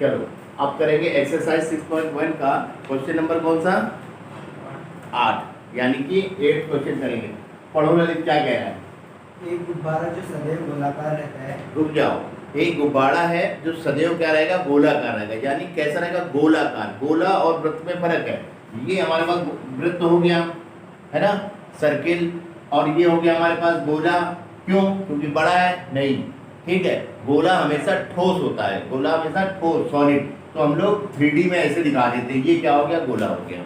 चलो अब करेंगे एक्सरसाइज 6.1 का क्वेश्चन नंबर कौन सा 8, यानी कि 8 क्वेश्चन करेंगे। पढ़ो ललित क्या कह रहा है। एक गुब्बारा जो सदैव गोलाकार रहता है। रुक जाओ। एक गुब्बारा है जो सदैव क्या रहेगा, गोलाकार रहेगा, यानी कैसा रहेगा, गोलाकार। गोला और वृत्त में फर्क है। ये हमारे पास वृत्त हो गया है ना, सर्किल, और ये हो गया हमारे पास गोला। क्यों? क्योंकि बड़ा है नहीं, ठीक है। गोला हमेशा ठोस होता है, गोला हमेशा ठोस सॉलिड, तो हम लोग 3D में ऐसे दिखा देते हैं। ये क्या हो गया, गोला हो गया,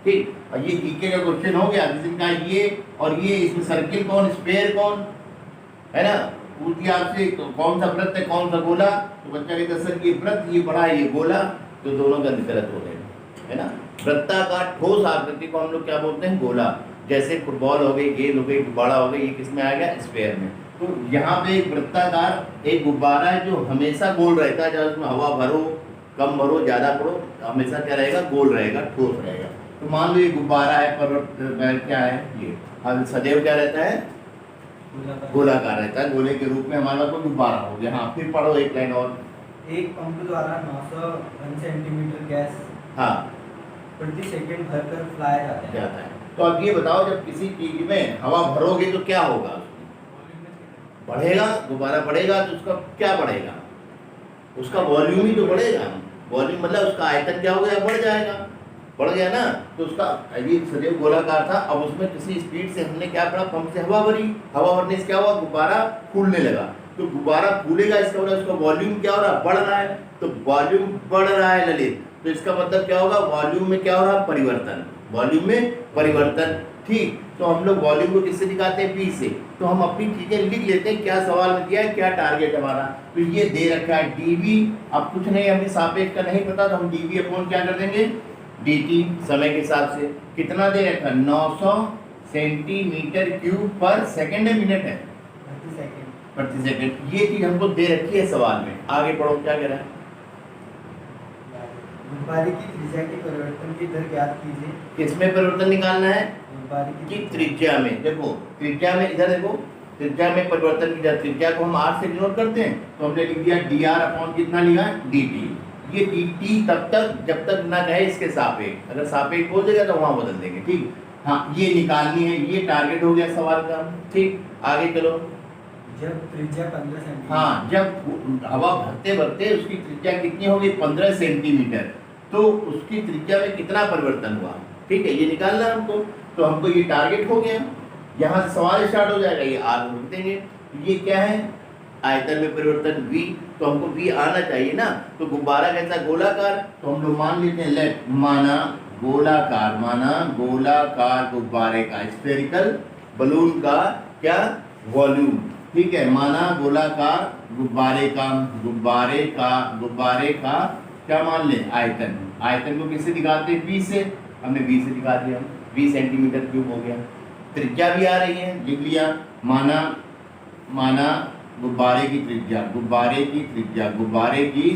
ठीक। और ये जीके का क्वेश्चन हो गया, किसी का ये और ये, इसमें सर्किल कौन, स्फीयर कौन है ना, पूछ दिया आपसे कौन सा वृत्त है कौन सा गोला, तो बच्चा कहता है सर ये वृत्त, ये बड़ा है, ये गोला, तो दोनों का गलत हो गए, है ना। वृत्ताकार ठोस आकृति को हम लोग क्या बोलते हैं, गोला। जैसे फुटबॉल हो गई, गेंद हो गई, गुब्बारा हो गई, ये किस में आ गया, स्फीयर में। तो यहाँ पे एक वृत्ताकार एक गुब्बारा है जो हमेशा गोल रहता है, जब उसमें हवा भरो, कम भरो, ज़्यादा भरो, हमेशा क्या रहेगा, गोल रहेगा, ठोस रहेगा। तो मान लो ये गुब्बारा है, पर क्या है ये, सदैव क्या रहता है, गोलाकार रहता है। गोले के रूप में हमारा कोई गुब्बारा हो गया। हाँ फिर पढ़ो एक लाइन और। एक पंप द्वारा 901 सेंटीमीटर गैस हाँ प्रति सेकंड भरकर फैलाया जाता है। तो अब ये बताओ, जब किसी चीज में हवा भरोगे तो क्या होगा, बढ़ेगा, गुब्बारा बढ़ेगा, तो उसका क्या बढ़ेगा, उसका वॉल्यूम ही तो बढ़ेगा। वॉल्यूम मतलब उसका आयतन क्या हो गया, बढ़ जाएगा, बढ़ गया ना। तो उसका ये सदैव गोलाकार था, अब उसमें किसी स्पीड से हमने क्या करा, पंप से हवा भरी, हवा भरने से क्या हुआ, गुब्बारा फूलने लगा। तो गुब्बारा फूलेगा, इसका मतलब उसका वॉल्यूम क्या हो रहा है, बढ़ रहा है। तो वॉल्यूम बढ़ रहा है ललित, तो इसका मतलब क्या होगा, वॉल्यूम में क्या हो रहा है, परिवर्तन, वॉल्यूम में परिवर्तन, ठीक। तो हम लोग वॉल्यूम को किससे दिखाते हैं, P से। तो हम अपनी चीजें लिख लेते हैं, क्या सवाल में दिया है, क्या टारगेट हमारा। तो ये दे रखा है dV, अब कुछ नहीं, हमें सापेक्ष का नहीं पता, तो हम dV अपॉन क्या कर देंगे, dt, समय के हिसाब से कितना दे रखा है, 900 सेंटीमीटर क्यूब पर सेकंड है, मिनट है, प्रति सेकंड। ये चीज हमको दे रखी है सवाल में। आगे पढ़ो क्या कह रहा है। गुब्बारे की त्रिज्या के परिवर्तन की दर ज्ञात कीजिए। किसमें परिवर्तन निकालना है, गुब्बारे की त्रिज्या में। देखो त्रिज्या में, इधर देखो, त्रिज्या में परिवर्तन की दर, त्रिज्या को हम r से डिनोट करते हैं, तो हमने लिख दिया dr अपॉन कितना लिखा है, dt। ये dt तब तक जब तक ना कहे इसके सापेक्ष, अगर सापेक्ष बोल देगा तो वहां बदल देंगे, ठीक। हाँ ये निकालनी है, ये टारगेट हो गया सवाल का, ठीक। आगे चलो। जब त्रिज्या 15 सेंटीमीटर, हाँ जब हवा भरते भरते उसकी त्रिज्या कितनी होगी, 15 सेंटीमीटर, तो उसकी त्रिज्या में कितना परिवर्तन हुआ, ठीक है, ये निकालना है हमको। तो हमको ये टारगेट हो गया, यहाँ से सवाल स्टार्ट हो जाएगा, ये आर लिख देंगे। ये क्या है, आयतन में परिवर्तन v, तो हमको v आना चाहिए ना। तो गुब्बारा कैसा, गोलाकार, तो हम लोग मान लेते हैं, लेट माना गोलाकार, माना गोलाकार गुब्बारे का, स्फेरिकल बलून का क्या, वॉल्यूम, ठीक है। माना गोलाकार गुब्बारे का, गुब्बारे का क्या मान ले, आयतन। आयतन को किससे दिखाते हैं, p से, हमने v से दिखा दिया, 20 सेंटीमीटर क्यूब हो गया। त्रिज्या भी आ रही है, लिख लिया, माना गुब्बारे की त्रिज्या, गुब्बारे की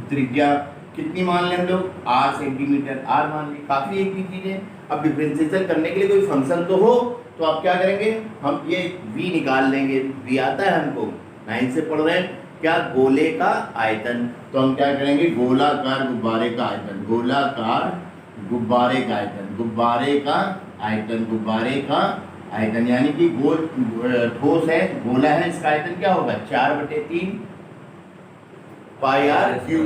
त्रिज्या कितनी मान लें हम लोग, r सेंटीमीटर, r मान ली, काफी एक ही चीज है। अब डिफरेंशिएशन करने के लिए कोई फंक्शन तो हो, तो आप क्या करेंगे, हम ये v निकाल लेंगे, v आता है हमको, 9 से पढ़ रहे हैं क्या, गोले का आयतन। तो हम क्या करेंगे, गोलाकार गुब्बारे का आयतन, गोलाकार गुब्बारे का आयतन, गुब्बारे का आयतन, यानी कि गोल ठोस है, गोला है, इसका आयतन क्या होगा, 4/3 पाई आर क्यूब,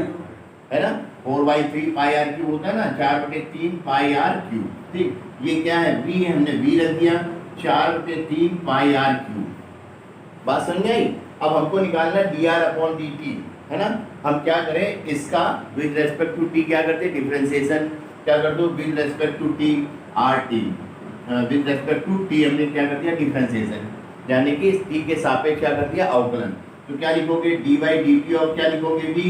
है ना, 4/3 पाई आर क्यूब होता है ना, 4/3 पाई आर क्यूब, ठीक। ये क्या है, v है, हमने v रख दिया, 4/3 पाई आर क्यूब। बात समझ आई। अब हमको निकालना है dr अपॉन dt, है ना। हम क्या करें, इसका विद रेस्पेक्ट टू t क्या करते हैं, डिफरेंशिएशन क्या कर दो, with respect to t rt, with respect to t हमने क्या कर दिया, डिफरेंशिएशन, यानी कि इस t के सापेक्ष क्या कर दिया, अवकलन। तो क्या लिखोगे, dy/dt, और क्या लिखोगे, v,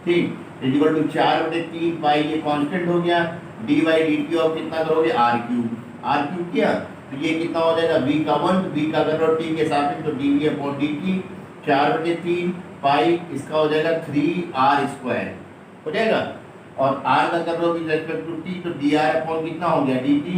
ठीक, इक्वल टू 4/3 पाई, ये कांस्टेंट हो गया, dy/dt और कितना करोगे, r³ किया, तो ये कितना हो जाएगा, v का 1, v का कर रहे हो t के सापेक्ष, तो dv अपॉन dt, 4/3 पाई, इसका हो जाएगा 3r² हो जाएगा, और r का कर रहे हो विद रेस्पेक्ट टू t, तो dr अपॉन कितना हो गया, dt।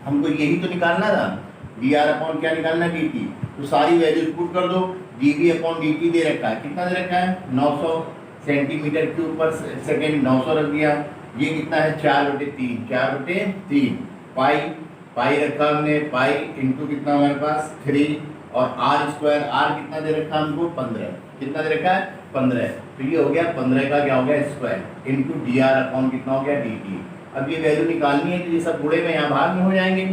हमको यही तो निकालना था, dr अपॉन क्या निकालना, dt। तो सारी वैल्यूज पुट कर दो, dv अपॉन dt दे रखा है, कितना दे रखा है, 900 सेंटीमीटर क्यूब पर सेकेंड 900 रख दिया। ये कितना है 4/3, 4/3 पाई, पाई रखा हमने, पाई इंटू कितना हमारे पास 3 और आर स्क्वायर, आर कितना दे रखा हमको 15, कितना दे रखा है 15। तो ये हो गया 15 का क्या हो गया square into D R upon कितना हो गया डी टी। अब ये वैल्यू निकालनी है तो ये सब गुणे में यहाँ भाग में हो जाएंगे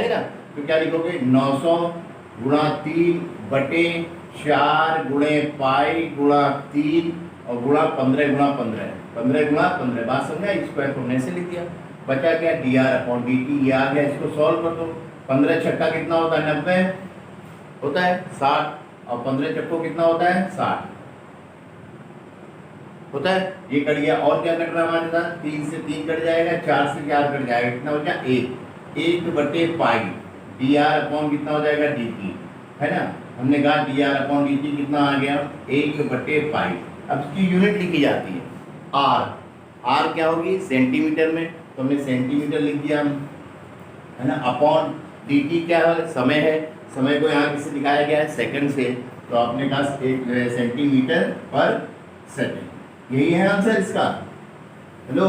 ना। तो क्या लिखोगे 900 गुणा 3/4 गुणे पाई गुणा 3 और गुणा 15 गुणा 15, 15 गुणा 15, बात समझा। स्क्वायर को हमने ऐसे लिख दिया, बचा क्या D R upon D T, ये आ गया। इसको सॉल्व कर दो, 15 छक्का कितना होता है 90 होता है 60 और 15 चक्को कितना होता है 60 होता है। ये कट गया और क्या कट रहा है हमारे साथ 3 से 3 कट जाएगा, 4 से 4 कट जाएगा, कितना हो जाएगा 1/पाई डी आर अपॉन कितना हो जाएगा डी टी, है ना। हमने कहा D R upon D T कितना आ गया 1/पाई। अब इसकी यूनिट लिखी जाती है आर, आर क्या होगी सेंटीमीटर में, तो हमने सेंटीमीटर लिख दिया है ना। अपॉन डी टी क्या है समय है, समय को यहाँ किससे दिखाया गया है सेकंड से, तो आपने कहा 1 सेंटीमीटर पर सेकंड। यही है आंसर इसका। हेलो,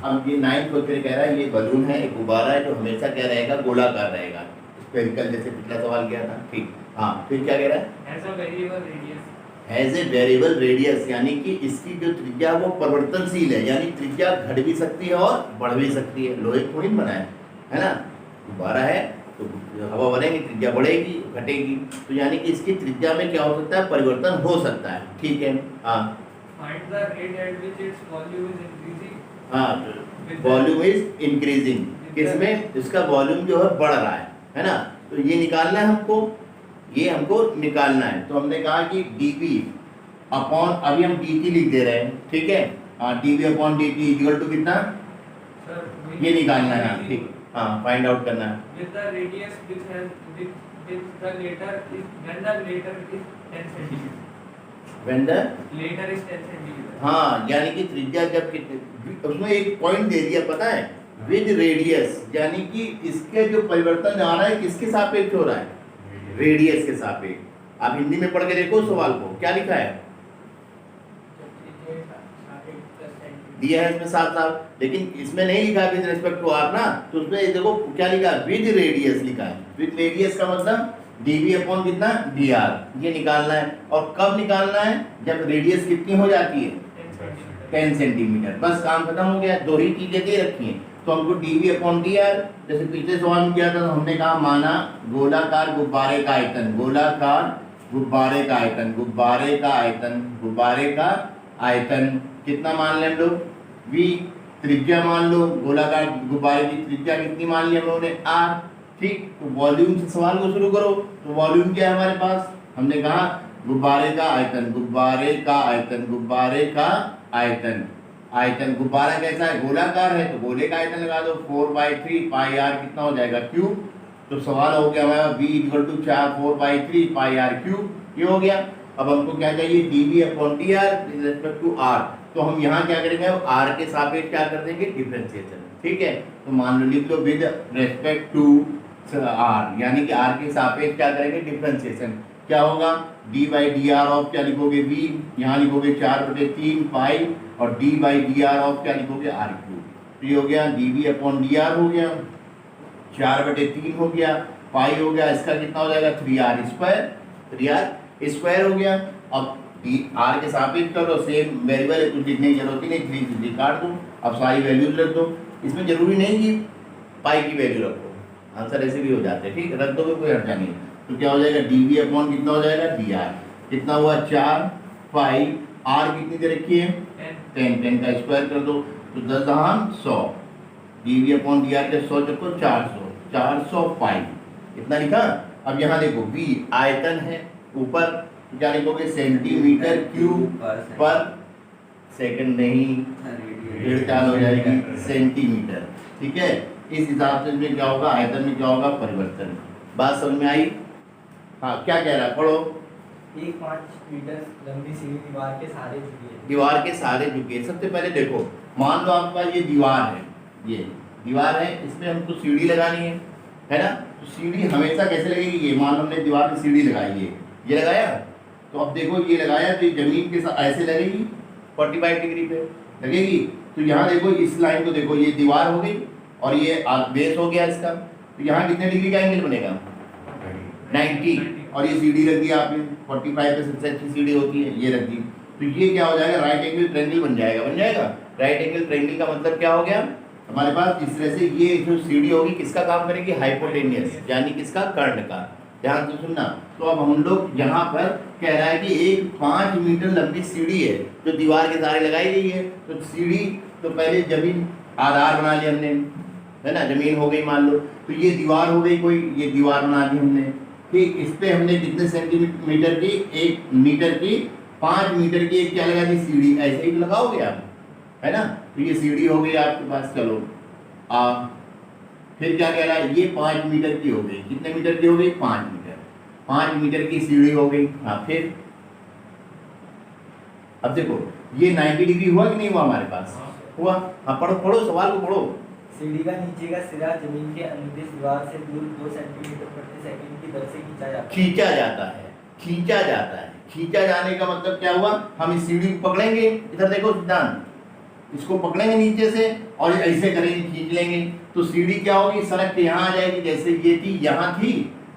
अब ये 9 क्वेश्चन कह रहा है ये बलून है, एक गुब्बारा है जो हमेशा क्या रहेगा गोलाकार रहेगा, स्फेरिकल, जैसे पिछला सवाल किया था। ठीक, हाँ फिर क्या कह रहा है as a variable radius, as a variable radius, यानी कि इसकी जो त्रिज्या वो परिवर्तनशील है, यानी त्रिज्या घट भी सकती है और बढ़ भी सकती है। लोहे थोड़ी बना है ना, गुब्बारा है तो हवा भरेंगे त्रिज्या बढ़ेगी घटेगी, तो यानी कि इसकी त्रिज्या में क्या हो सकता है परिवर्तन हो सकता है। ठीक है, हाँ find the rate at which its volume is increasing, हाँ वॉल्यूम इज इंक्रीजिंग, किसमें इसका वॉल्यूम जो है बढ़ रहा है ना। तो ये निकालना है हमको, ये हमको निकालना है। तो हमने कहा कि dv अपॉन, अभी हम dt लिख दे रहे हैं, ठीक है। हाँ dv upon dt equal to कितना, सर ये निकालना है। ठीक, हाँ फाइंड आउट करना है। with the radius which has with the later is when the later is 10 centimeter, When the later is 10 centimeter, हाँ यानी कि त्रिज्या जब उसमें एक पॉइंट दे दिया पता है विद रेडियस, यानी कि इसके जो परिवर्तन आ रहा है किसके सापेक्ष हो रहा है रेडियस के सापेक्ष। आप हिंदी में पढ़ के देखो सवाल को क्या लिखा है, दिया है इसमें साफ साफ, लेकिन इसमें नहीं लिखा विद रिस्पेक्ट टू आर ना, तो उसमें देखो क्या लिखा विद रेडियस लिखा है। विद रेडियस का मतलब dv अपॉन कितना dr, ये निकालना है। और कब निकालना है जब रेडियस कितनी हो जाती है 10 सेंटीमीटर, बस काम खत्म हो गया। दो ही चीजें दे रखी हैं, तो हमको dv अपॉन dr, जैसे पिछले सवाल में किया था तो हमने कहा माना गोलाकार गुब्बारे का आयतन, गोलाकार गुब्बारे का आयतन, गुब्बारे का आयतन, गुब्बारे का आयतन कितना मान लें हम लोग v, त्रिज्या मान लो, गोलाकार गुब्बारे की त्रिज्या कितनी मान ली हम लोगों ने r। ठीक, तो वॉल्यूम से सवाल को शुरू करो। तो वॉल्यूम क्या है हमारे पास, हमने कहा गुब्बारे का आयतन, गुब्बारे का आयतन, गुब्बारे का आयतन, आयतन गुब्बारा कैसा है गोलाकार है तो गोले का आयतन लगा दो 4/3 पाई आर कितना हो जाएगा क्यूब। तो सवाल हो गया हमारा v equal to 4/3 pi r cube, ये हो गया। अब हमको क्या चाहिए dv upon dr with respect to r, तो हम यहाँ क्या करेंगे r के सापेक्ष क्या कर देंगे डिफरेंशिएशन। ठीक है, तो मान लो लिख लो विद रिस्पेक्ट टू r, यानी कि r के सापेक्ष क्या करेंगे डिफरेंशिएशन। क्या होगा d/dr ऑफ क्या लिखोगे v, यहाँ लिखोगे 4/3 पाई और d/dr ऑफ क्या लिखोगे r क्यूब। तो ये हो गया dv अपॉन dr हो गया, 4/3 हो गया, पाई हो गया, इसका कितना हो जाएगा 3r स्क्वायर, 3r स्क्वायर हो गया। अब r के सापेक्ष करो, सेम वेरिएबल है कुछ लिखने की जरूरत ही नहीं, 3 काट दो, अब सारी वैल्यूज रख दो। इसमें जरूरी नहीं कि पाई की वैल्यू रखो, आंसर ऐसे भी हो जाते हैं। ठीक, रख दोगे कोई हर्जा नहीं। तो क्या हो जाएगा dv अपॉन कितना हो जाएगा dr, कितना हुआ 4 पाई, r कितनी दे रखी है 10, 10 का स्क्वायर कर दो तो 10 दहान 100, dv अपॉन dr के 100 चक्को 400, 400 पाई, इतना लिखा। अब यहाँ देखो v आयतन है ऊपर, तो क्या लिखोगे सेंटीमीटर क्यूब पर सेकंड, नहीं डेढ़ चाल हो जाएगी सेंटीमीटर। ठीक है, इस हिसाब से इसमें क्या होगा आयतन में क्या होगा परिवर्तन। बात समझ में आई। हाँ क्या कह रहा है पढ़ो। 5 मीटर लंबी सीढ़ी दीवार के सहारे झुकी है, दीवार के सहारे झुकी है। सबसे पहले देखो मान लो आपके पास ये दीवार है, ये दीवार है, इसमें हमको सीढ़ी लगानी है ना। तो सीढ़ी हमेशा कैसे लगेगी, ये मान लो हमने दीवार में सीढ़ी लगाई है, ये लगाया तो अब देखो ये लगाया तो ये जमीन के साथ ऐसे लगेगी 45 डिग्री पे लगेगी। तो यहाँ देखो इस लाइन को देखो, ये दीवार हो गई और ये बेस हो गया इसका, तो यहाँ कितने डिग्री का एंगल बनेगा 90, और ये सीढ़ी रख दी आपने 45 पे सबसे अच्छी सीढ़ी होती है, ये रख दी। तो ये क्या हो जाएगा, राइट एंगल ट्रायंगल बन जाएगा। बन जाएगा राइट एंगल ट्रायंगल का मतलब क्या हो गया हमारे पास, इस तरह से ये जो सीढ़ी होगी किसका काम करेगी, हाइपोटेनियस, यानी किसका, कर्ण का। ध्यान से सुनना। तो अब हम लोग यहाँ पर कह रहा है कि एक 5 मीटर लंबी सीढ़ी है जो दीवार के सहारे लगाई गई है। तो सीढ़ी तो पहले जमीन आधार बना लिया हमने, है ना, जमीन हो गई मान लो, तो ये दीवार हो गई कोई, ये दीवार बना दी हमने। ठीक, इस पे हमने कितने सेंटीमीटर की, 1 मीटर की, 5 मीटर की एक क्या लगा दी, सीढ़ी। ऐसे ही लगाओगे आप, है ना। तो ये सीढ़ी हो गई आपके पास। चलो फिर क्या कह रहा है, ये 5 मीटर की हो गई। कितने मीटर की हो गई, 5 मीटर। 5 मीटर की सीढ़ी हो गई। हाँ, फिर अब देखो ये 90 डिग्री हुआ कि नहीं हुआ हमारे पास, हुआ। हाँ, पढ़ो सवाल को पढ़ो। सीढ़ी का नीचे का सिरा जमीन के अनुदिश दीवार से दूर 2 सेंटीमीटर प्रति सेकंड की दर से खींचा जाता है। खींचा जाने का मतलब क्या हुआ, हम इस सीढ़ी को पकड़ेंगे, इधर देखो सिद्धांत, इसको पकड़ेंगे नीचे से और ऐसे करेंगे, खींच लेंगे, तो सीढ़ी क्या होगी, सड़क के यहाँ आ जाएगी। जैसे ये थी, यहाँ थी,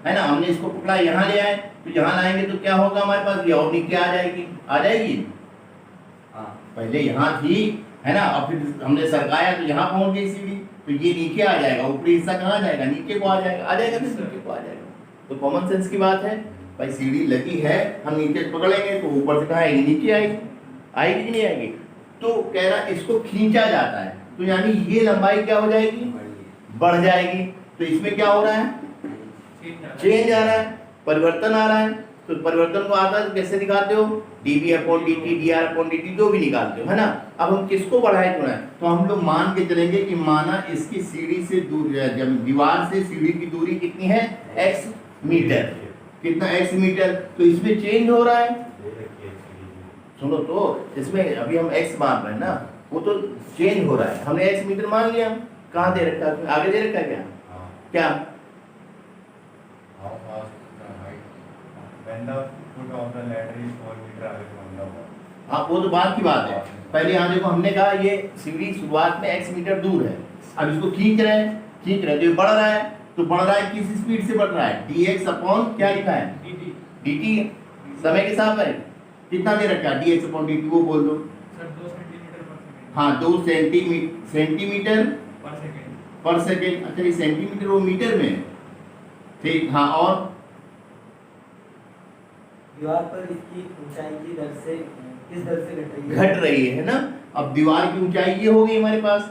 है ना, हमने इसको पकड़ा, यहाँ ले आए, तो यहाँ लाएंगे तो क्या होगा हमारे पास, ये और नीचे आ जाएगी। हाँ, पहले यहाँ थी, है ना, और फिर हमने सरकाया तो यहाँ पहुंच गई सीढ़ी, तो ये नीचे आ जाएगा। ऊपरी हिस्सा कहाँ जाएगा, नीचे को आ जाएगा, नीचे को आ जाएगा। तो कॉमन सेंस की बात है भाई, सीढ़ी लगी है, हम नीचे पकड़ेंगे तो ऊपर से कहाँ आएगी, नीचे आएगी कि नहीं आएगी। तो कह रहा इसको खींचा जाता है, तो यानी ये लंबाई क्या हो जाएगी, बढ़ जाएगी। तो इसमें क्या हो रहा है, चेंज आ रहा है, परिवर्तन आ रहा है। तो परिवर्तन को आता है तो कैसे निकालते हो, dv/dt, dr/dt, जो भी निकालते हो, है ना। अब हम किसको बढ़ाए चुना है, तो हम लोग मान के चलेंगे कि माना इसकी सीढ़ी से दूर, जब दीवार से सीढ़ी की दूरी कितनी है, x मीटर। कितना, x मीटर। तो इसमें चेंज हो रहा है, सुनो तो, इसमें अभी हम x मान रहे हैं ना, वो तो चेंज हो रहा है। हमने x मीटर मान लिया, कहाँ दे रखा है, आगे दे रखा है क्या, क्या हाँ, वो तो बात की बात है। पहले यहाँ देखो हमने कहा ये सीढ़ी शुरुआत में x मीटर दूर है, अब इसको खींच रहे हैं तो ये बढ़ रहा है। तो बढ़ रहा है किस स्पीड से बढ़ रहा है, dx अपॉन क्या लिखा है, dt, समय के साथ है, कितना दे रखा है, dx अपॉन dt, वो बोल दो सर 2 सेंटीमीटर पर सेकंड। हाँ, 2 सेंटीमीटर पर सेकंड। अच्छा, ये सेंटीमीटर वो मीटर में, ठीक। हाँ, और दीवार पर इसकी ऊंचाई की दर से किस दर से घट रही है ना। अब दीवार की ऊंचाई ये हो गई हमारे पास,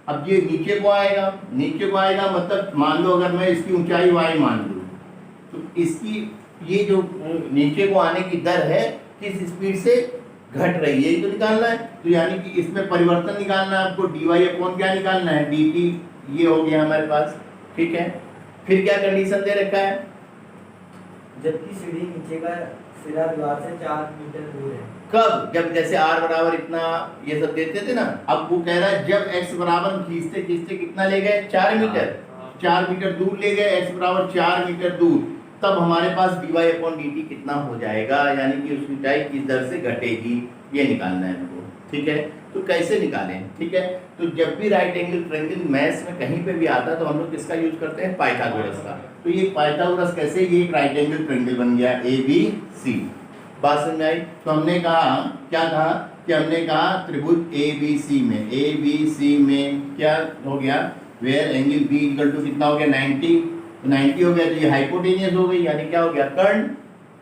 अब ये नीचे को आएगा, मतलब मान लो अगर मैं इसकी ऊंचाई y मान लूँ, तो इसकी ये जो नीचे को आने की दर है किस स्पीड से घट रही है, ये तो निकालना है। तो यानी कि इसमें परिवर्तन निकालना है आपको, dy अपॉन क्या निकालना है, dt, ये हो गया हमारे पास, ठीक है। फिर क्या कंडीशन दे रखा है, जबकि सीढ़ी नीचे का सिरा दीवार से 4 मीटर दूर है। कब, जब जैसे r बराबर इतना ये सब देते थे ना। अब वो कह रहा है जब x बराबर खींचते कितना ले गए, 4 मीटर, 4 मीटर दूर ले गए, x बराबर 4 मीटर दूर, तब हमारे पास dy अपॉन dt कितना हो जाएगा, यानी कि उसकी ऊंचाई किस दर से घटेगी, ये निकालना है हमको, ठीक है। तो कैसे निकालें, ठीक है। तो जब भी राइट एंगल ट्रायंगल मैथ्स में कहीं पे भी आता है तो हम लोग किसका यूज करते हैं, पाइथागोरस का। तो ये पाइथागोरस कैसे, ये एक राइट एंगल ट्रायंगल बन गया ABC। बात समझ आई। तो हमने कहा, क्या कहा कि हमने कहा त्रिभुज ABC में क्या हो गया, where angle B equal to कितना हो गया, 90। तो 90 हो गया, तो ये हाइपोटेनियस हो गई, यानी क्या हो गया, कर्ण,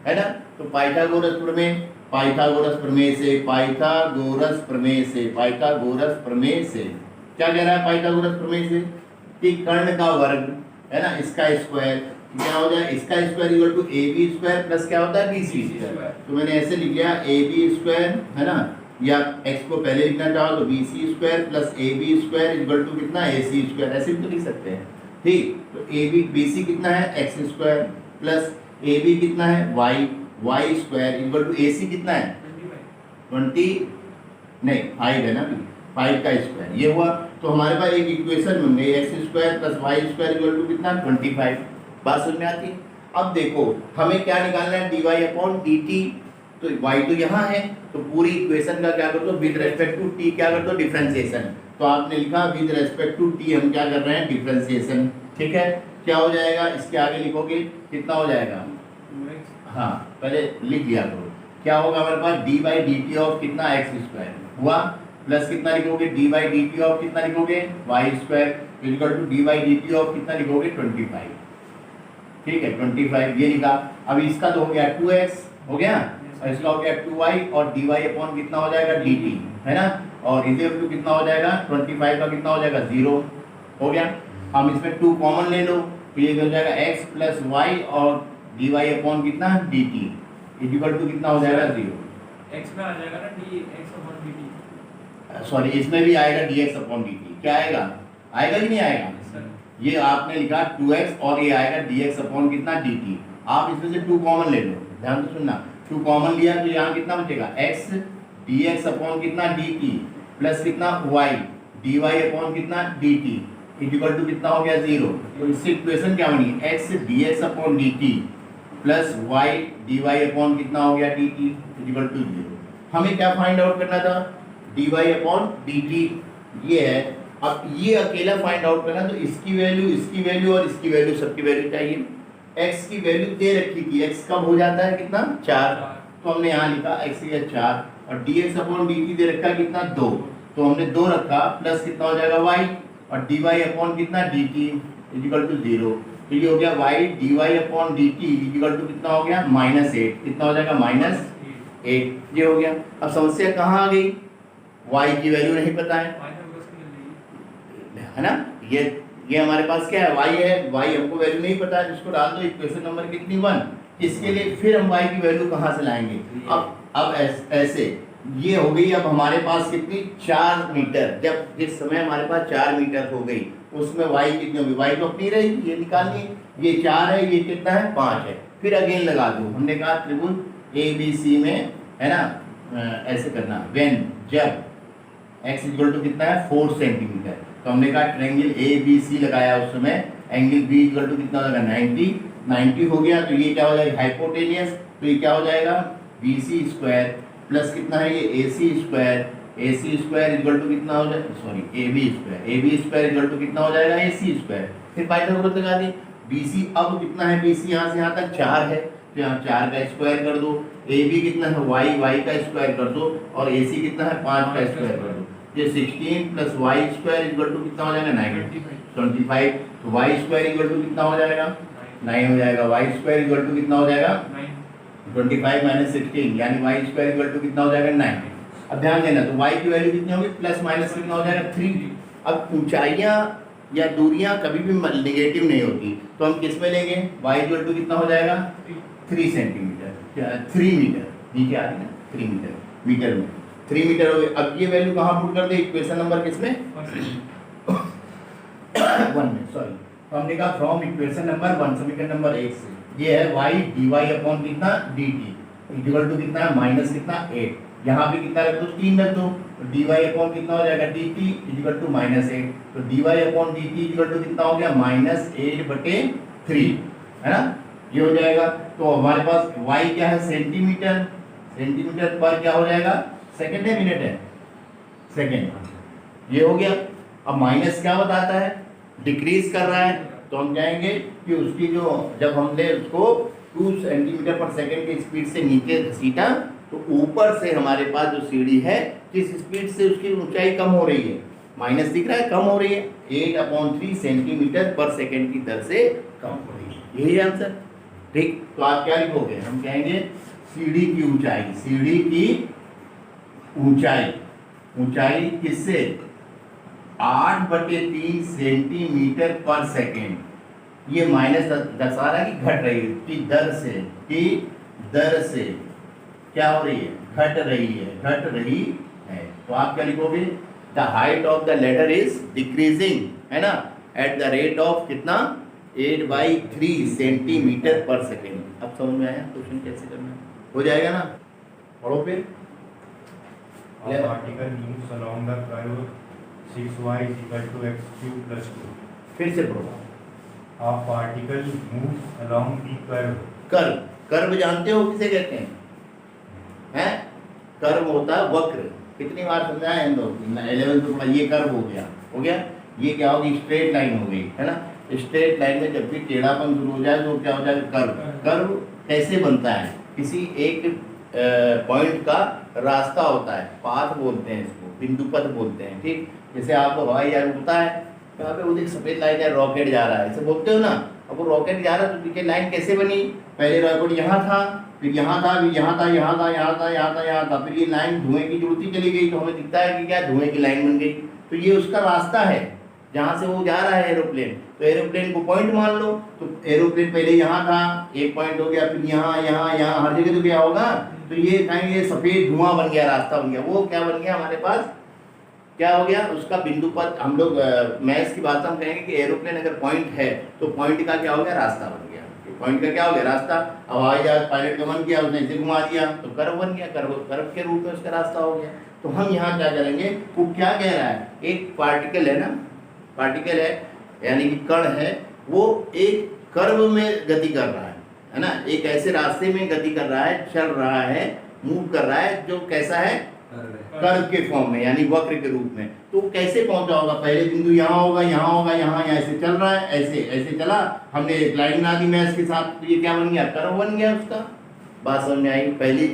है ना। तो पाइथागोरस प्रमेय से क्या कह रहा है, पाइथागोरस प्रमेय से कि कर्ण का वर्ग, है ना, इसका स्क्वायर क्या हो जाए, इसका square equal to AB square plus क्या होता है, BC स्क्वायर। तो मैंने ऐसे लिख लिया AB स्क्वायर, है ना, या x को पहले लिखना चाहो तो BC square plus AB square equal to कितना, AC स्क्वायर, ऐसे भी तो लिख सकते हैं, ठीक। तो BC कितना है, x स्क्वायर प्लस AB कितना है, y square equal to AC कितना है, 5 है ना, 5 का स्क्वायर, ये हुआ। तो हमारे पास एक इक्वेशन बन गई, x square plus y square equal to कितना, 25। बात समझ में आती। अब देखो हमें क्या निकालना है, dy अपॉन dt, तो y तो यहाँ है, तो पूरी इक्वेशन का क्या कर दो विद रेस्पेक्ट टू t क्या कर दो डिफरेंशिएशन। तो आपने लिखा विद रेस्पेक्ट टू t हम क्या कर रहे हैं डिफरेंशिएशन। ठीक है, क्या हो जाएगा इसके आगे लिखोगे कितना हो जाएगा, हाँ पहले लिख लिया करो, क्या होगा हमारे पास D by D T of कितना एक्स स्क्वायर हुआ, प्लस कितना लिखोगे D by D T of कितना लिखोगे Y square equal to D by D T of कितना लिखोगे 25। ठीक है 25 ये लिखा। अब इसका तो हो गया 2x हो गया, और इसका हो गया 2y और dy अपॉन कितना हो जाएगा dt है ना, और इसे टू कितना हो जाएगा 25 का कितना हो जाएगा 0 हो गया। हम इसमें 2 कॉमन ले लो तो ये हो जाएगा x प्लस वाई और dy अपॉन कितना dt इक्वल टू कितना हो जाएगा 0। x में आ जाएगा ना dx अपॉन dt, सॉरी इसमें भी आएगा dx अपॉन dt, क्या आएगा, आएगा कि नहीं आएगा, ये आपने लिखा 2x और ये आएगा dx अपॉन कितना dt। आप इसमें से 2 कॉमन ले लो, ध्यान से सुनना, 2 कॉमन लिया तो यहाँ कितना बचेगा x dx अपॉन कितना dt प्लस कितना y dy अपॉन कितना dt इक्वल टू कितना हो गया 0। तो इससे इक्वेशन क्या बनी x dx upon dt plus y dy upon कितना हो गया dt इक्वल टू 0। हमें क्या फाइंड आउट करना था dy अपॉन dt ये है। अब ये अकेला फाइंड आउट करना तो इसकी वैल्यू और इसकी वैल्यू सबकी वैल्यू चाहिए। x की वैल्यू दे रखी थी, x कब हो जाता है कितना 4, तो हमने यहाँ लिखा x की 4 और dx अपॉन dt दे रखा कितना 2, तो हमने 2 रखा प्लस कितना हो जाएगा y और dy अपॉन कितना dt इक्वल टू 0। तो ये हो गया y dy upon dt equal to कितना हो गया -8, कितना हो जाएगा -8 ये हो गया। अब समस्या कहाँ आ गई, y की वैल्यू नहीं पता है ना, ये हमारे पास क्या है y है, y हमको वैल्यू नहीं पता है, इसको डाल दो इक्वेशन नंबर कितनी 1। इसके लिए फिर हम y की वैल्यू कहाँ से लाएंगे, अब ऐसे ये हो गई। अब हमारे पास कितनी 4 मीटर, जब जिस समय हमारे पास 4 मीटर हो गई उसमें y कितनी होगी, y तो अपनी रहेगी, ये निकालनी, ये 4 है, ये कितना है 5 है। फिर अगेन लगा दो, हमने कहा त्रिभुज ABC में है ना, ऐसे करना व्हेन जब x इक्वल टू कितना है 4 सेंटीमीटर, तो हमने कहा ट्रायंगल ABC लगाया उस समय, एंगल B इक्वल टू कितना हो जाएगा 90 हो गया। तो ये क्या हो जाएगा हाइपोटेनियस, तो ये क्या हो जाएगा BC स्क्वायर प्लस कितना है ये AC स्क्वायर इक्वल टू कितना हो जाएगा, sorry AB square equal to कितना हो जाएगा AC स्क्वायर। फिर पाइथागोरस लगा दी, BC अब कितना है, BC यहाँ से यहाँ तक 4 है, तो यहाँ 4 का स्क्वायर कर दो, AB कितना है y का स्क्वायर कर दो, और AC कितना है 5 का स्क्वायर कर दो। ये 16 plus y square equal to कितना हो जाएगा 25, तो वाई स्क्वायर इक्वल टू कितना हो जाएगा 9 हो जाएगा, वाई स्क्वायर इक्वल टू कितना हो जाएगा 25 माइनस 16 यानी वाई स्क्वायर इक्वल टू कितना हो जाएगा 9। अब ध्यान देना, तो वाई की वैल्यू कितनी होगी प्लस माइनस कितना हो जाएगा 3। अब ऊंचाइयाँ या दूरियाँ कभी भी नेगेटिव नहीं होती, तो हम किस में लेंगे, वाई इक्वल टू कितना हो जाएगा 3 सेंटीमीटर 3 मीटर, नीचे आ रही ना 3 मीटर में 3 मीटर हो गए। अब ये वैल्यू कहाँ पुट कर दे, इक्वेशन नंबर किसमें 1 में, सॉरी हमने कहा फ्रॉम इक्वेशन नंबर 1 समीकरण नंबर 1 से, ये है y dy अपॉन कितना dt इक्वल टू कितना है माइनस कितना 8, यहाँ पे कितना रख दो 3 रख दो, तो dy अपॉन कितना हो जाएगा dt इक्वल टू -8, तो dy upon dt equal to कितना हो गया -8/3 है ना, ये हो जाएगा। तो हमारे पास y क्या है सेंटीमीटर पर क्या हो जाएगा, सेकंड है मिनट है सेकंड, ये हो गया। अब माइनस क्या बताता है, डिक्रीज कर रहा है, तो हम कहेंगे कि उसकी जो जब हमने उसको 2 सेंटीमीटर पर सेकंड की स्पीड से नीचे घसीटा, तो ऊपर से हमारे पास जो सीढ़ी है किस स्पीड से उसकी ऊंचाई कम हो रही है, माइनस दिख रहा है, कम हो रही है 8/3 सेंटीमीटर पर सेकंड की दर से कम हो रही है, यही आंसर। ठीक, तो आप क्या लिखोगे, हम कहेंगे सीढ़ी की ऊंचाई किससे 8/3 सेंटीमीटर पर सेकेंड, ये माइनस दर्शा रहा है कि घट रही है, कि दर से क्या हो रही है, घट रही है। तो आप क्या लिखोगे, the height of the ladder is decreasing है ना, एट द रेट ऑफ कितना 8/3 सेंटीमीटर पर सेकेंड। अब समझ में आया क्वेश्चन कैसे करना है, हो जाएगा ना, पढ़ो फिर। A particle moves along the curve 6y is equal to x³ plus 2. फिर से पढ़ो। A particle moves along the curve. Curve जानते हो किसे कहते हैं, है, कर्व होता है वक्र। कितनी बार समझाए हम लोग 11th में पढ़ा, ये कर्व हो गया, ये क्या होगी, स्ट्रेट लाइन हो गई, है ना। स्ट्रेट लाइन में जब भी टेढ़ापन शुरू हो जाए तो क्या हो जाएगा, कर्व। कर्व कैसे बनता है, किसी एक पॉइंट का रास्ता होता है, पाथ बोलते हैं इसको, बिंदु पथ बोलते हैं, ठीक। जैसे आपको हवाई जहाज उड़ता है, यहाँ पे वो एक सफेद लाइन है, रॉकेट जा रहा है, ऐसे बोलते हो ना। अब वो रॉकेट जा रहा है तो देखिए लाइन कैसे बनी, पहले रॉकेट यहाँ था, फिर यहाँ था, फिर यहाँ था, यहाँ था, यहाँ था, यहाँ था, यहाँ था, फिर ये लाइन धुएं की जुड़ती चली गई, तो हमें दिखता है कि क्या धुएं की लाइन बन गई। तो ये उसका रास्ता है जहाँ से वो जा रहा है एरोप्लेन। तो एरोप्लेन को पॉइंट मान लो, तो एरोप्लेन पहले यहाँ था, एक पॉइंट हो गया, फिर यहाँ यहाँ यहाँ हर जगह तो क्या होगा, तो ये कहेंगे सफेद धुआं बन गया, रास्ता बन गया। वो क्या बन गया हमारे पास, क्या हो गया, उसका बिंदु पथ। हम लोग मैथ्स की भाषा में कहेंगे कि एरोप्लेन अगर पॉइंट है तो पॉइंट का क्या हो गया, रास्ता बन गया। पॉइंट का क्या हो गया, रास्ता। हवाई जहाज पायलट का मन किया, उसने इसे घुमा दिया तो कर्व बन गया, कर्व के रूप में उसका रास्ता हो गया। तो हम यहाँ क्या करेंगे, वो क्या कह रहा है, एक पार्टिकल है ना, पार्टिकल है यानी कि कण है, वो एक कर्व में गति कर रहा है ना, एक ऐसे रास्ते में गति कर रहा है, चल रहा है, मूव कर रहा है, जो कैसा है, कर्व के फॉर्म में यानी वक्र के रूप में। तो कैसे पहुंचा होगा, पहले बिंदु यहाँ होगा, यहाँ होगा, यहाँ ऐसे चल रहा है, ऐसे ऐसे चला, हमने एक लाइन बना दी मैथ के साथ, तो ये क्या बन गया, कर्व बन गया उसका। बात समझ में आई, पहली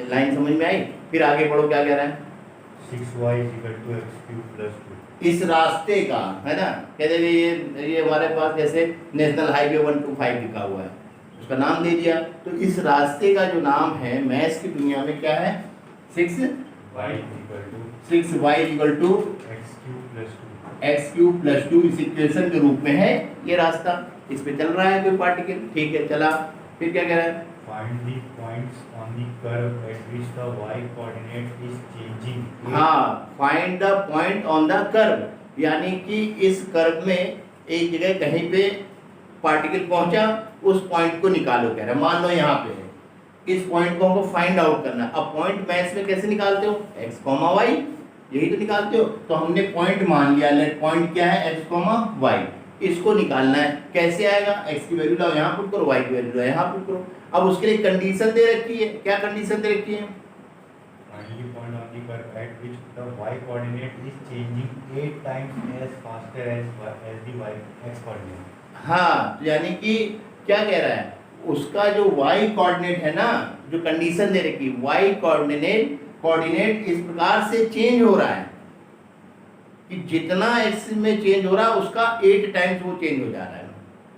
लाइन समझ में आई। फिर आगे बढ़ो, क्या कह रहा है, 6y = x³ + 2। इस रास्ते का, है ना, कहते ये हमारे पास जैसे नेशनल हाईवे 125 लिखा हुआ है, उसका नाम दे दिया। तो इस रास्ते का जो नाम है मैथ्स की दुनिया में क्या है, 6y = x³ + 2 इस इक्वेशन के रूप में है ये रास्ता। इस पे चल रहा है कोई पार्टिकल, ठीक है, चला। फिर क्या कह रहा है, Find the points on the curve at which the y coordinate is changing। हाँ, find the point on the curve, यानी कि इस कर्व में एक जगह कहीं पे पार्टिकल पहुंचा, उस पॉइंट को निकालो कह रहा है। मान लो यहाँ पे है, इस पॉइंट को हमको फाइंड आउट करना है। अब पॉइंट मैथ्स में कैसे निकालते हो, x, y, यही तो निकालते हो। तो हमने पॉइंट मान लिया, लेट पॉइंट क्या है, x, y, इसको निकालना है। कैसे आएगा, x की वैल्यू लाओ यहाँ पुट करो, y की वैल्यू लाओ यहाँ पुट करो। अब उसके लिए कंडीशन दे रखी है, क्या कंडीशन दे रखी है, Find the point on the curve at which the y coordinate is changing 8 times as faster as the x coordinate। हाँ, यानी कि क्या कह रहा है, उसका जो y कोऑर्डिनेट है ना, जो कंडीशन दे रखी है, y कोऑर्डिनेट इस प्रकार से चेंज हो रहा है कि जितना x में चेंज हो रहा है उसका 8 टाइम्स वो चेंज हो जा रहा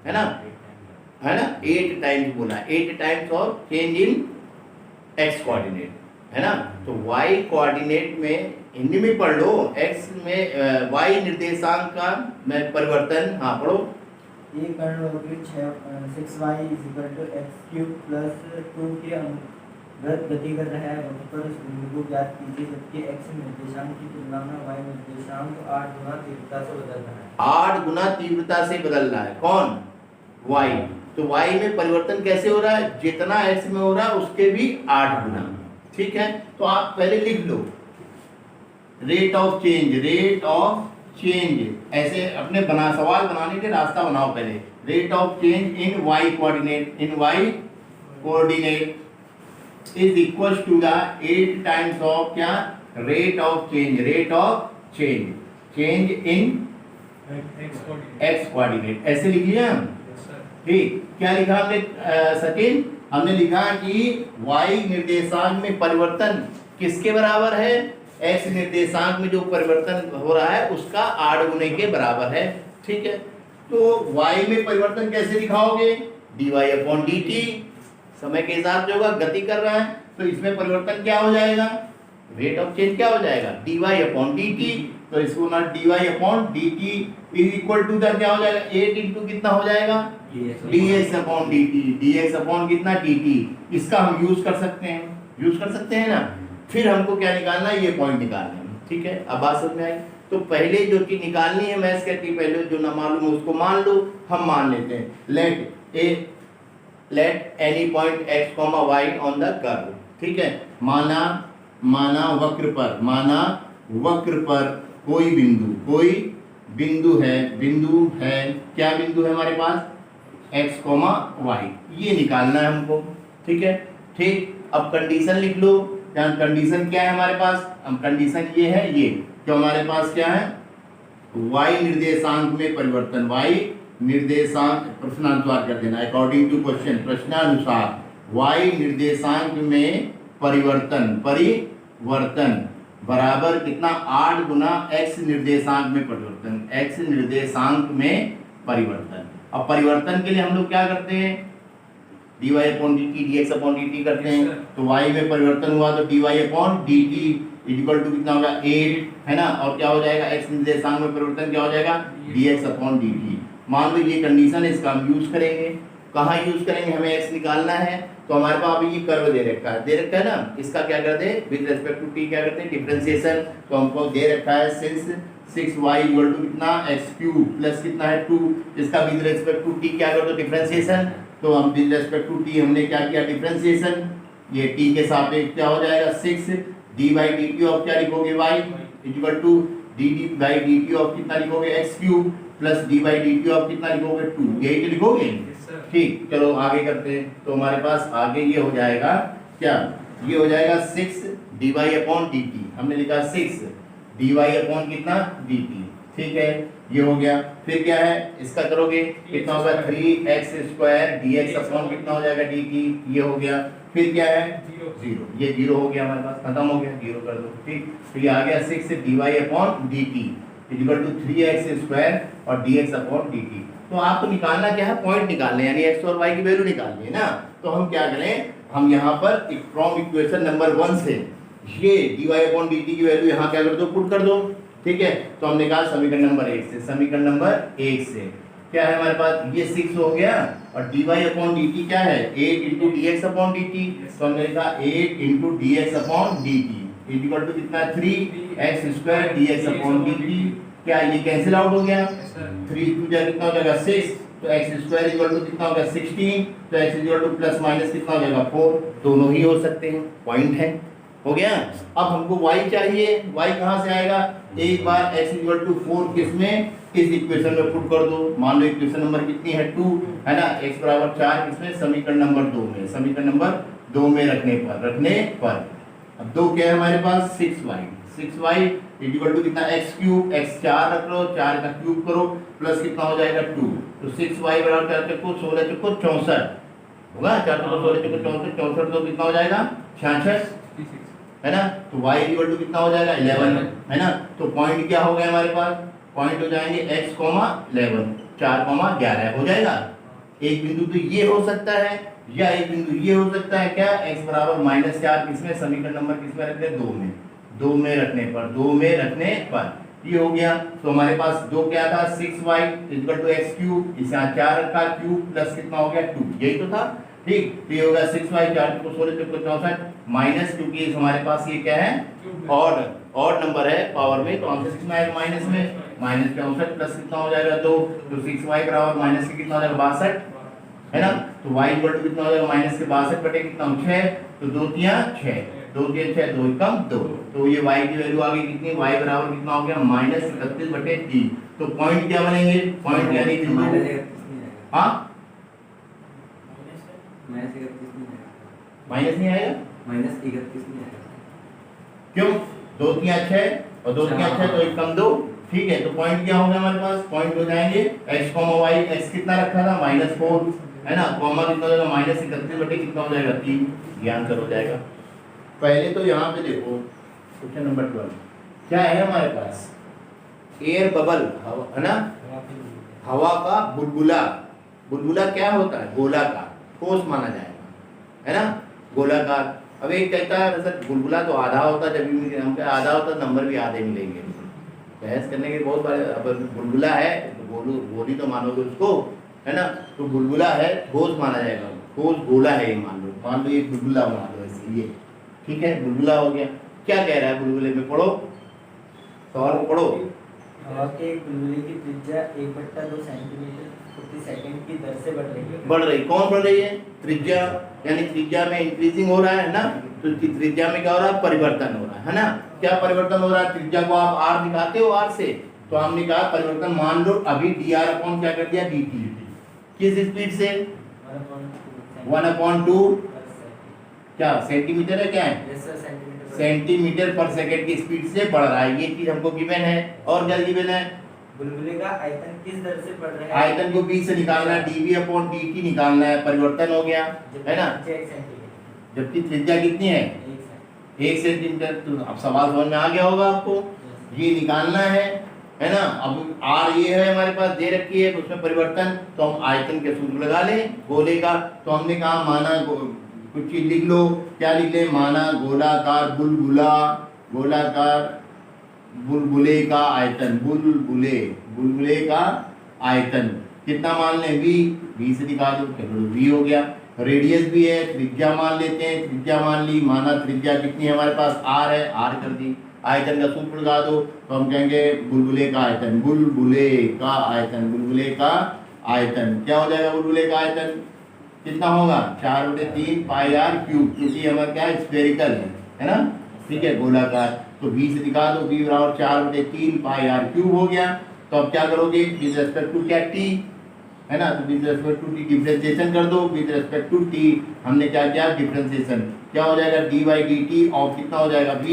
है ना, है ना, 8 टाइम्स बोला, 8 times of change in x coordinate, है ना। तो y कोऑर्डिनेट में हिंदी में पढ़ लो, x में y निर्देशांक का में परिवर्तन, हाँ पढ़ो। ये कर्ण वक्र 6y = x³ + 2 के अनुगत गति कर रहा है, वक्र पर उस बिंदु को ज्ञात कीजिए जबकि x निर्देशांक की तुलना में y निर्देशांक 8 गुना तीव्रता से बदल रहा है। 8 गुना तीव्रता से बदल रहा है, कौन, y। तो y में परिवर्तन कैसे हो रहा है, जितना x में हो रहा है उसके भी 8 गुना, ठीक है। तो आप पहले लिख लो रेट ऑफ चेंज, ऐसे अपने सवाल बनाने के रास्ता बनाओ। पहले rate of change in y coordinate is equal to the 8 times of क्या, rate of change in x coordinate, ऐसे लिख लिया हम, ठीक। क्या लिखा हमने सचिन, हमने लिखा कि y निर्देशांक में परिवर्तन किसके बराबर है, x निर्देशांक में जो परिवर्तन हो रहा है उसका 8 गुने के बराबर है, ठीक है। तो y में परिवर्तन कैसे दिखाओगे, dy/dt, समय के हिसाब से होगा, गति कर रहा है तो इसमें परिवर्तन क्या हो जाएगा, रेट ऑफ चेंज क्या हो जाएगा, dy/dt। तो इसको ना dy/dt is equal to the क्या हो जाएगा, 8 इंटू कितना हो जाएगा, dx/dt, dx/ कितना dt। इसका हम यूज कर सकते हैं ना। फिर हमको क्या निकालना है, ये पॉइंट निकालना है, ठीक है। अब बात समझ में आई। तो पहले जो चीज निकालनी है मैथ्स कहती, पहले जो ना मालूम है उसको मान लो, हम मान लेते हैं। Let any point x, y on the curve, ठीक है। माना वक्र पर कोई बिंदु है, क्या बिंदु है हमारे पास, x, y, ये निकालना है हमको, ठीक है। ठीक, अब कंडीशन लिख लो, यहाँ कंडीशन क्या है हमारे पास, अब कंडीशन ये है, ये तो हमारे पास क्या है, y निर्देशांक में परिवर्तन, y निर्देशांक प्रश्नानुसार कर देना, अकॉर्डिंग टू क्वेश्चन, प्रश्नानुसार y निर्देशांक में परिवर्तन बराबर कितना, 8 गुना x निर्देशांक में परिवर्तन, x निर्देशांक में परिवर्तन। अब परिवर्तन के लिए हम लोग क्या करते हैं, dy upon dt dx upon dt करते हैं, तो y में परिवर्तन हुआ तो dy upon dt equal to कितना होगा 8, है ना, और क्या हो जाएगा, x निर्देशांक में परिवर्तन क्या हो जाएगा, dx अपॉन dt। मान लो ये कंडीशन है, इसका हम यूज करेंगे, कहाँ यूज करेंगे, हमें x निकालना है, तो हमारे पास अभी ये कर्व दे रखा है ना, इसका क्या करते हैं विद रिस्पेक्ट टू t क्या करते हैं डिफरेंशिएशन, तो हमको दे रखा है सिंस 6y इक्वल टू कितना x क्यूब प्लस कितना है 2, इसका विद रिस्पेक्ट टू t क्या कर दो डिफरेंशिएशन, तो हम विद रिस्पेक्ट टू t हमने क्या किया डिफरेंशिएशन, ये t के सापेक्ष क्या हो जाएगा 6 d by D T of क्या लिखोगे y equal to dd by dt of कितना लिखोगे x cube plus d by dt of कितना लिखोगे 2, यही तो लिखोगे, ठीक। चलो आगे करते हैं, तो हमारे पास आगे ये हो जाएगा क्या, ये हो जाएगा 6 dy अपॉन dt, हमने लिखा 6 dy अपॉन कितना dt, ठीक है, ये हो गया। फिर क्या है, इसका करोगे कितना होगा 3x स्क्वायर dx अपॉन कितना हो जाएगा dt, ये हो गया। फिर क्या है 0, ये 0 हो गया, हमारे पास खत्म हो गया, 0 कर दो, ठीक। तो ये आ गया 6 dy upon dt equal to 3x square और dx अपॉन dt। तो आपको निकालना क्या है, पॉइंट निकालने, यानी x और y की वैल्यू निकालनी है ना, तो हम क्या करें, हम यहाँ पर फ्रॉम इक्वेशन नंबर 1 से ये dy अपॉन dt की वैल्यू यहाँ क्या कर दो, पुट कर दो, ठीक है। तो हमने कहा समीकरण नंबर 1 से, समीकरण नंबर 1 से क्या है हमारे पास, ये 6 हो गया और dy अपॉन dt क्या है 8 इंटू dx अपॉन dt, तो हमने लिखा 8 into dx upon dt equal to कितना 3x square dx upon dt, क्या ये कैंसिल आउट हो गया, 3 टू जा कितना हो जाएगा 6, तो x स्क्वायर इक्वल टू कितना होगा 16, तो x equal two plus minus कितना हो जाएगा 4, दोनों ही हो सकते हैं, पॉइंट है, हो गया। अब हमको y चाहिए, y कहाँ से आएगा, एक बार x इक्वल टू 4 किसमें, इस इक्वेशन में पुट कर दो, मान लो इक्वेशन नंबर कितनी है 2, है ना, x बराबर 4 किसमें, समीकरण नंबर 2 में, समीकरण नंबर 2 में रखने पर अब 2 क्या है हमारे पास 6y इक्वल टू कितना x क्यूब, x 4 रख लो, 4 का क्यूब करो प्लस कितना हो जाएगा 2, तो 6y बराबर 4 चक्को 16 चक्को 64 होगा, 4 चक्को 16 चक्को 64, 64 तो कितना हो जाएगा 66, है ना, तो y इक्वल टू कितना हो जाएगा 11, है ना। तो पॉइंट क्या हो गया हमारे पास, पॉइंट हो जाएंगे x, 11 4, 11 हो जाएगा। एक बिंदु तो ये हो सकता है या एक बिंदु ये हो सकता है, क्या x बराबर -4 किसमें, समीकरण नंबर किसमें रखते हैं 2 में, 2 में रखने पर ये हो गया। तो हमारे पास 2 क्या था 6y equal to x cube, इसे यहाँ 4 रखा क्यूब प्लस कितना हो गया 2, यही तो था, ठीक। तो ये होगा 6y 4 को 16 को 64 माइनस, क्योंकि हमारे पास ये क्या है ऑड नंबर है पावर में, तो आंसर कितना आएगा माइनस में, माइनस 64 प्लस कितना हो जाएगा 2, तो 6y बराबर माइनस के कितना हो जाएगा 62, है ना। तो y इक्वल टू कितना हो जाएगा माइनस के 62 बटे कितना 6, तो 2 3 6, 2 3 6 2 कम 2, तो ये y की वैल्यू आ गई कितनी, y बराबर कितना हो गया -31 बटे 3। तो पॉइंट क्या बनेंगे, पॉइंट यानी बिंदु, हाँ माइनस नहीं आएगा, -31 नहीं आएगा, क्यों, 2 3 6 और 2 3 6 तो 1 कम 2, ठीक है। तो पॉइंट क्या होगा हमारे पास, पॉइंट हो जाएंगे x, y, x कितना रखा था -4, है ना, कॉमा कितना हो जाएगा -31 बटे कितना हो जाएगा 3, ये आंसर हो जाएगा। पहले तो यहाँ पे देखो क्वेश्चन नंबर 12 क्या है हमारे पास, एयर बबल, है ना, हवा का बुलबुला, बुलबुला क्या होता है गोलाकार, ठोस माना जाएगा, है ना, गोलाकार। अब एक कहता है सर बुलबुला तो आधा होता, जब भी हम क्या आधा होता नंबर भी आधे मिलेंगे, बहस करने के बहुत बारे। अब बुलबुला है तो गोली तो मानोगे उसको, है ना, तो बुलबुला है ठोस माना जाएगा, ठोस गोला है ये, मान लो ये बुलबुला मान लो ऐसे, ये ठीक है, बुलबुला हो गया। क्या कह रहा है बुलबुले में, पढ़ो सवाल को पढ़ो। हवा के एक बुलबुले की त्रिज्या 1/2 सेंटीमीटर प्रति सेकंड की दर से बढ़ रही है, बढ़ रही, कौन बढ़ रही है, त्रिज्या, यानी त्रिज्या में इंक्रीजिंग हो रहा है ना, तो त्रिज्या में क्या हो रहा है, परिवर्तन हो रहा है ना। क्या परिवर्तन हो रहा है, त्रिज्या को आप r दिखाते हो r से, तो हमने कहा परिवर्तन, मान लो अभी dr अपॉन क्या कर दिया dt, किस स्पीड से 1/2, क्या सेंटीमीटर है क्या है, यस सर, सेंटीमीटर सेंटीमीटर पर सेकंड की स्पीड से बढ़ रहा है, ये चीज हमको गिवन है। और क्या गिवन है, बुलबुले का आयतन किस दर से बढ़ रहा है? आयतन को b से निकालना है, dv/dt निकालना है, परिवर्तन हो गया है ना, जबकि त्रिज्या कितनी है 1 सेंटीमीटर। तो अब सवाल समझ में आ गया होगा आपको, ये निकालना है ना। अब r ये है हमारे पास दे रखी है, तो उसमें परिवर्तन, तो हम आयतन के सूत्र लगा ले गोले का। तो हमने कहा माना कुछ चीज लिख लो, क्या लिख ले, माना गोलाकार बुलबुला, गोलाकार बुलबुले का आयतन, बुलबुले का आयतन कितना मान लें, v से निकाल दो, चलो v हो गया। रेडियस भी है, त्रिज्या मान लेते हैं, त्रिज्या मान ली, माना त्रिज्या कितनी है हमारे पास, r है, r कर दी। आयतन का सूत्र लगा दो, तो हम कहेंगे बुलबुले का आयतन, बुलबुले का आयतन, बुलबुले का आयतन क्या हो जाएगा, बुलबुले का आयतन कितना होगा 4/3 पाई r क्यूब, क्योंकि हमारा क्या है स्फेरिकल है ना, ठीक है, गोलाकार। तो v से निकाल दो, v बराबर 4/3 पाई r क्यूब हो गया। तो अब क्या करोगे, विद रेस्पेक्ट टू क्या t है ना, तो with respect to t differentiation कर दो, विद रेस्पेक्ट टू t हमने क्या किया डिफरेंशिएशन, क्या हो जाएगा dy/dt ऑफ कितना हो जाएगा v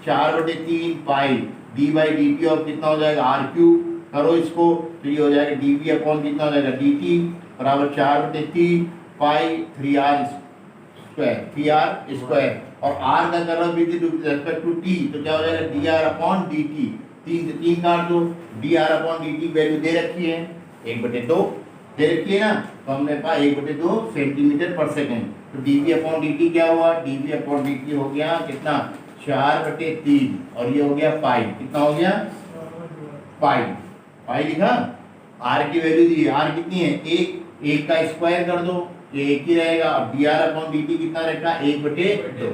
4/3 पाई dy/dt ऑफ कितना हो जाएगा r क्यूब, करो इसको, तो ये हो जाएगा dv अपॉन कितना हो जाएगा dt बराबर 4/3 पाई 3r स्क्वायर, और r का कर रहा हूँ विद रेस्पेक्ट टू t, तो क्या हो जाएगा dr अपॉन dt, 3 से 3 काट दो, dr अपॉन dt वैल्यू दे रखी है 1/2 दे रखी है ना, तो हमने कहा 1/2 सेंटीमीटर पर सेकंड। तो dv अपॉन dt क्या हुआ, dv अपॉन dt हो गया कितना 4/3, और ये हो गया पाई, कितना हो गया पाई लिखा, r की वैल्यू दी, r कितनी है 1 का स्क्वायर कर दो, ये 1 ही रहेगा। अब dr अपॉन dt कितना रखा 1/2,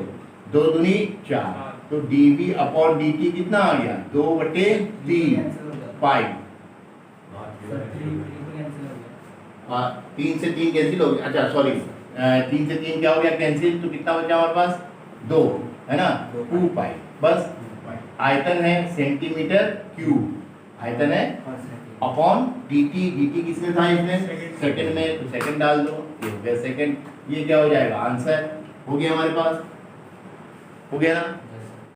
2 दूनी 4, तो dv अपॉन dt कितना आ गया 2/3 पाई, 3 से 3 कैंसिल हो गया, अच्छा सॉरी 3 से 3 क्या हो गया कैंसिल, तो कितना बचा हमारे पास 2 है ना, 2 पाई। बस आयतन है सेंटीमीटर क्यूब, आयतन है अपॉन dt किसमें था इसमें सेकंड में, तो सेकंड डाल दो, ये हो गया सेकंड। ये क्या हो जाएगा आंसर हो गया हमारे पास, हो गया ना।